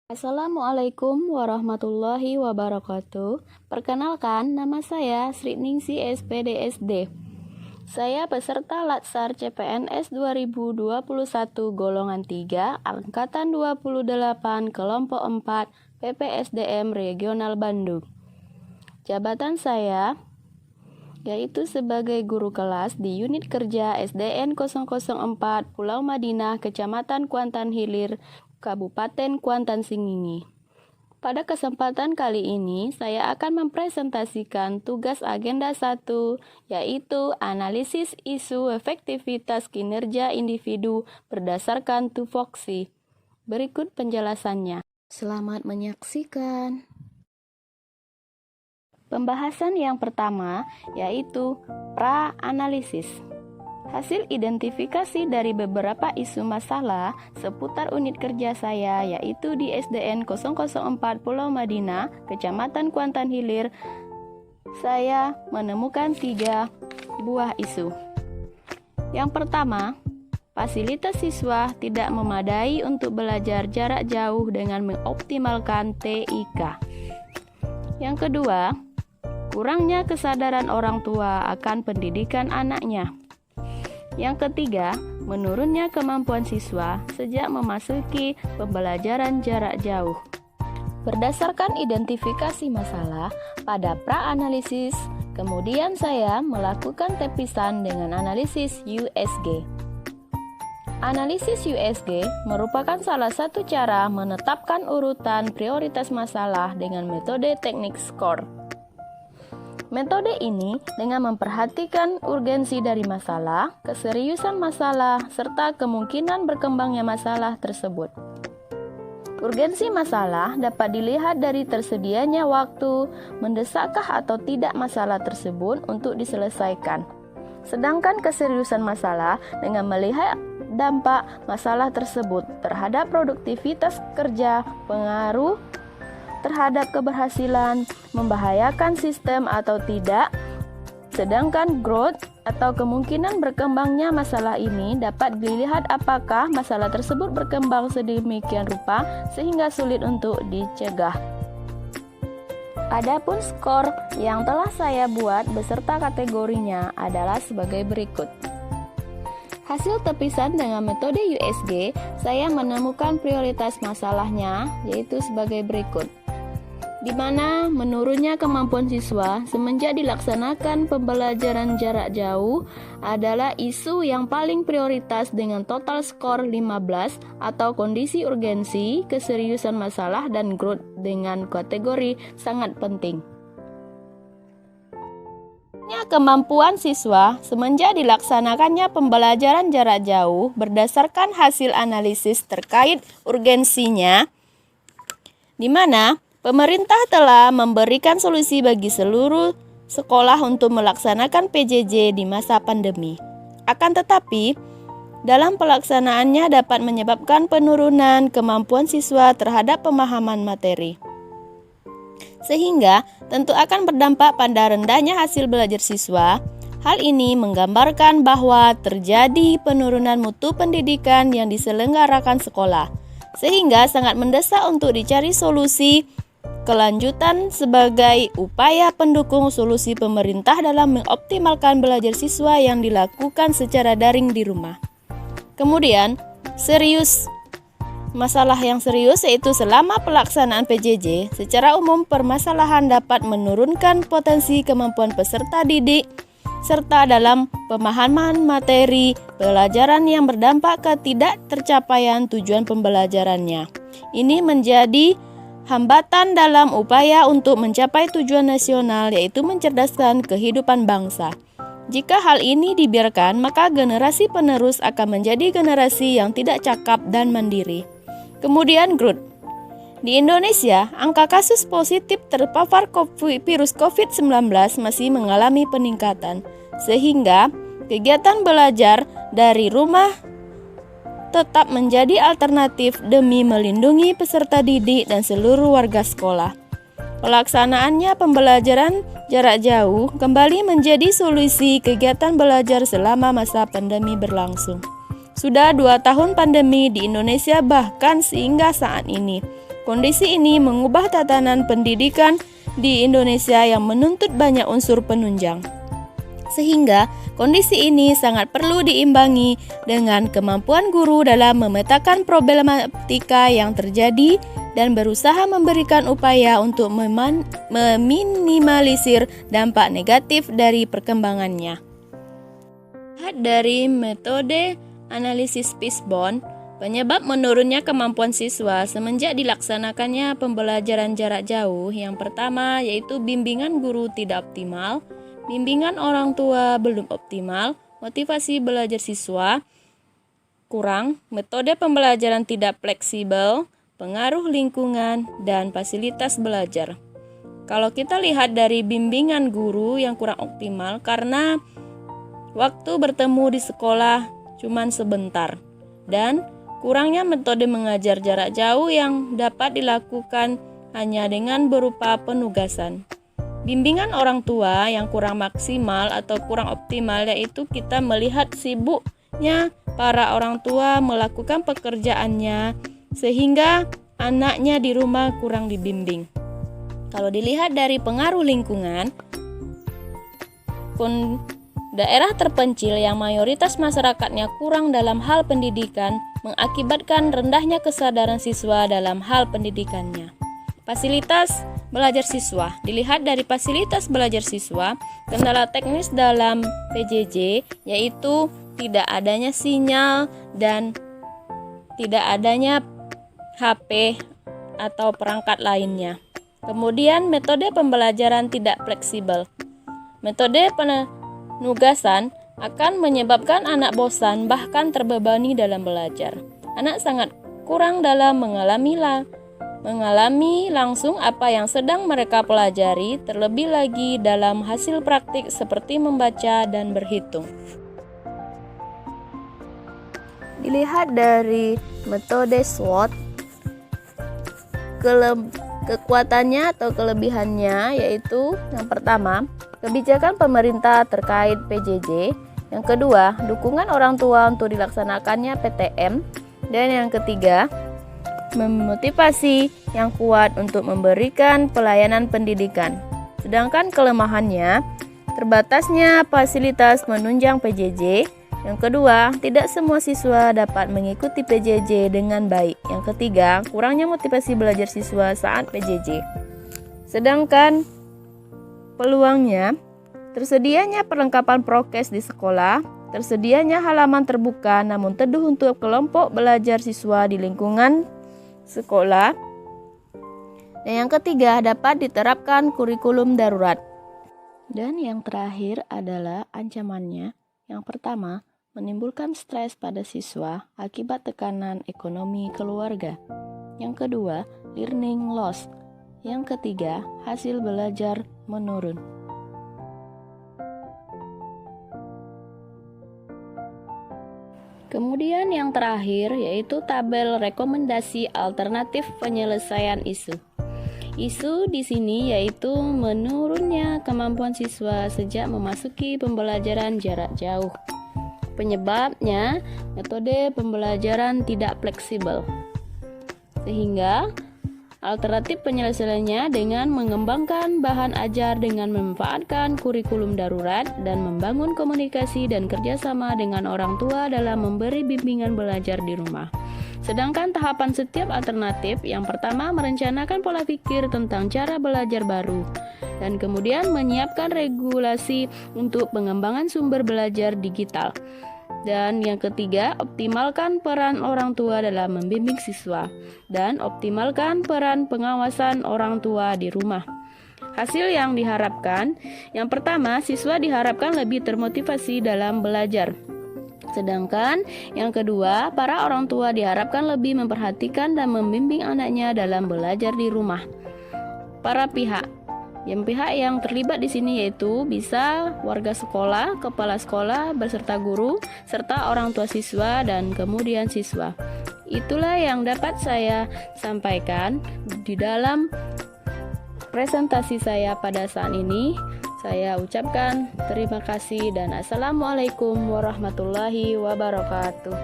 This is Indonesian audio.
Assalamualaikum warahmatullahi wabarakatuh. Perkenalkan, nama saya Sri Ningsi SPDSD. Saya peserta Latsar CPNS 2021 golongan 3 angkatan 28 kelompok 4 PPSDM Regional Bandung. Jabatan saya yaitu sebagai guru kelas di unit kerja SDN 004 Pulau Madinah, Kecamatan Kuantan Hilir, Kabupaten Kuantan Singingi. Pada kesempatan kali ini, saya akan mempresentasikan tugas agenda 1, yaitu analisis isu efektivitas kinerja individu berdasarkan tupoksi. Berikut penjelasannya. Selamat menyaksikan. Pembahasan yang pertama yaitu pra-analisis. Hasil identifikasi dari beberapa isu masalah seputar unit kerja saya yaitu di SDN 004 Pulau Madinah, Kecamatan Kuantan Hilir, saya menemukan 3 buah isu. Yang pertama, fasilitas siswa tidak memadai untuk belajar jarak jauh dengan mengoptimalkan TIK. Yang kedua, kurangnya kesadaran orang tua akan pendidikan anaknya. Yang ketiga, menurunnya kemampuan siswa sejak memasuki pembelajaran jarak jauh. Berdasarkan identifikasi masalah pada pra-analisis, kemudian saya melakukan tepisan dengan analisis USG. Analisis USG merupakan salah satu cara menetapkan urutan prioritas masalah dengan metode teknik SCORE. Metode ini dengan memperhatikan urgensi dari masalah, keseriusan masalah, serta kemungkinan berkembangnya masalah tersebut. Urgensi masalah dapat dilihat dari tersedianya waktu, mendesakkah atau tidak masalah tersebut untuk diselesaikan. Sedangkan keseriusan masalah dengan melihat dampak masalah tersebut terhadap produktivitas kerja, pengaruh terhadap keberhasilan, membahayakan sistem atau tidak. Sedangkan growth atau kemungkinan berkembangnya masalah ini dapat dilihat apakah masalah tersebut berkembang sedemikian rupa sehingga sulit untuk dicegah. Adapun skor yang telah saya buat beserta kategorinya adalah sebagai berikut. Hasil tepisan dengan metode USG, saya menemukan prioritas masalahnya yaitu sebagai berikut. Di mana menurunnya kemampuan siswa semenjak dilaksanakan pembelajaran jarak jauh adalah isu yang paling prioritas dengan total skor 15 atau kondisi urgensi, keseriusan masalah, dan growth dengan kategori sangat penting. Kemampuan siswa semenjak dilaksanakannya pembelajaran jarak jauh berdasarkan hasil analisis terkait urgensinya, di mana pemerintah telah memberikan solusi bagi seluruh sekolah untuk melaksanakan PJJ di masa pandemi. Akan tetapi, dalam pelaksanaannya dapat menyebabkan penurunan kemampuan siswa terhadap pemahaman materi. Sehingga tentu akan berdampak pada rendahnya hasil belajar siswa. Hal ini menggambarkan bahwa terjadi penurunan mutu pendidikan yang diselenggarakan sekolah. Sehingga sangat mendesak untuk dicari solusi kelanjutan sebagai upaya pendukung solusi pemerintah dalam mengoptimalkan belajar siswa yang dilakukan secara daring di rumah. Kemudian, masalah yang serius yaitu selama pelaksanaan PJJ, secara umum permasalahan dapat menurunkan potensi kemampuan peserta didik serta dalam pemahaman materi pelajaran yang berdampak ke tidak tercapaian tujuan pembelajarannya. Ini menjadi hambatan dalam upaya untuk mencapai tujuan nasional yaitu mencerdaskan kehidupan bangsa. Jika hal ini dibiarkan, maka generasi penerus akan menjadi generasi yang tidak cakap dan mandiri. Kemudian growth. Di Indonesia, angka kasus positif terpapar virus COVID-19 masih mengalami peningkatan, sehingga kegiatan belajar dari rumah tetap menjadi alternatif demi melindungi peserta didik dan seluruh warga sekolah. Pelaksanaannya pembelajaran jarak jauh kembali menjadi solusi kegiatan belajar selama masa pandemi berlangsung. Sudah 2 tahun pandemi di Indonesia bahkan sehingga saat ini Kondisi ini mengubah tatanan pendidikan di Indonesia yang menuntut banyak unsur penunjang. Sehingga kondisi ini sangat perlu diimbangi dengan kemampuan guru dalam memetakan problematika yang terjadi dan berusaha memberikan upaya untuk meminimalisir dampak negatif dari perkembangannya. Lihat dari metode analisis Fishbone, penyebab menurunnya kemampuan siswa semenjak dilaksanakannya pembelajaran jarak jauh yang pertama yaitu bimbingan guru tidak optimal, bimbingan orang tua belum optimal, motivasi belajar siswa kurang, metode pembelajaran tidak fleksibel, pengaruh lingkungan, dan fasilitas belajar. Kalau kita lihat dari bimbingan guru yang kurang optimal karena waktu bertemu di sekolah cuman sebentar, dan kurangnya metode mengajar jarak jauh yang dapat dilakukan hanya dengan berupa penugasan. Bimbingan orang tua yang kurang maksimal atau kurang optimal yaitu kita melihat sibuknya para orang tua melakukan pekerjaannya sehingga anaknya di rumah kurang dibimbing. Kalau dilihat dari pengaruh lingkungan, daerah terpencil yang mayoritas masyarakatnya kurang dalam hal pendidikan mengakibatkan rendahnya kesadaran siswa dalam hal pendidikannya. Fasilitas belajar siswa. Dilihat dari fasilitas belajar siswa, kendala teknis dalam PJJ yaitu tidak adanya sinyal dan tidak adanya HP atau perangkat lainnya. Kemudian metode pembelajaran tidak fleksibel. Metode penugasan akan menyebabkan anak bosan bahkan terbebani dalam belajar. Anak sangat kurang dalam mengalami langsung apa yang sedang mereka pelajari, terlebih lagi dalam hasil praktik seperti membaca dan berhitung. Dilihat dari metode SWOT, kekuatannya atau kelebihannya yaitu yang pertama, kebijakan pemerintah terkait PJJ, yang kedua, dukungan orang tua untuk dilaksanakannya PTM, dan yang ketiga, memotivasi yang kuat untuk memberikan pelayanan pendidikan. Sedangkan kelemahannya, terbatasnya fasilitas menunjang PJJ. Yang kedua, tidak semua siswa dapat mengikuti PJJ dengan baik. Yang ketiga, kurangnya motivasi belajar siswa saat PJJ. Sedangkan peluangnya, tersedianya perlengkapan prokes di sekolah, tersedianya halaman terbuka namun teduh untuk kelompok belajar siswa di lingkungan sekolah. Dan yang ketiga, dapat diterapkan kurikulum darurat. Dan yang terakhir adalah ancamannya. Yang pertama, menimbulkan stres pada siswa akibat tekanan ekonomi keluarga. Yang kedua, learning loss. Yang ketiga, hasil belajar menurun. Kemudian yang terakhir yaitu tabel rekomendasi alternatif penyelesaian isu. Isu di sini yaitu menurunnya kemampuan siswa sejak memasuki pembelajaran jarak jauh. Penyebabnya metode pembelajaran tidak fleksibel. Sehingga alternatif penyelesaiannya dengan mengembangkan bahan ajar dengan memanfaatkan kurikulum darurat dan membangun komunikasi dan kerjasama dengan orang tua dalam memberi bimbingan belajar di rumah. Sedangkan tahapan setiap alternatif, yang pertama merencanakan pola pikir tentang cara belajar baru, dan kemudian menyiapkan regulasi untuk pengembangan sumber belajar digital. Dan yang ketiga, optimalkan peran orang tua dalam membimbing siswa, dan optimalkan peran pengawasan orang tua di rumah. Hasil yang diharapkan, yang pertama, siswa diharapkan lebih termotivasi dalam belajar. Sedangkan yang kedua, para orang tua diharapkan lebih memperhatikan dan membimbing anaknya dalam belajar di rumah. Para pihak yang terlibat di sini yaitu bisa warga sekolah, kepala sekolah, beserta guru, serta orang tua siswa dan kemudian siswa. Itulah yang dapat saya sampaikan di dalam presentasi saya pada saat ini. Saya ucapkan terima kasih dan assalamualaikum warahmatullahi wabarakatuh.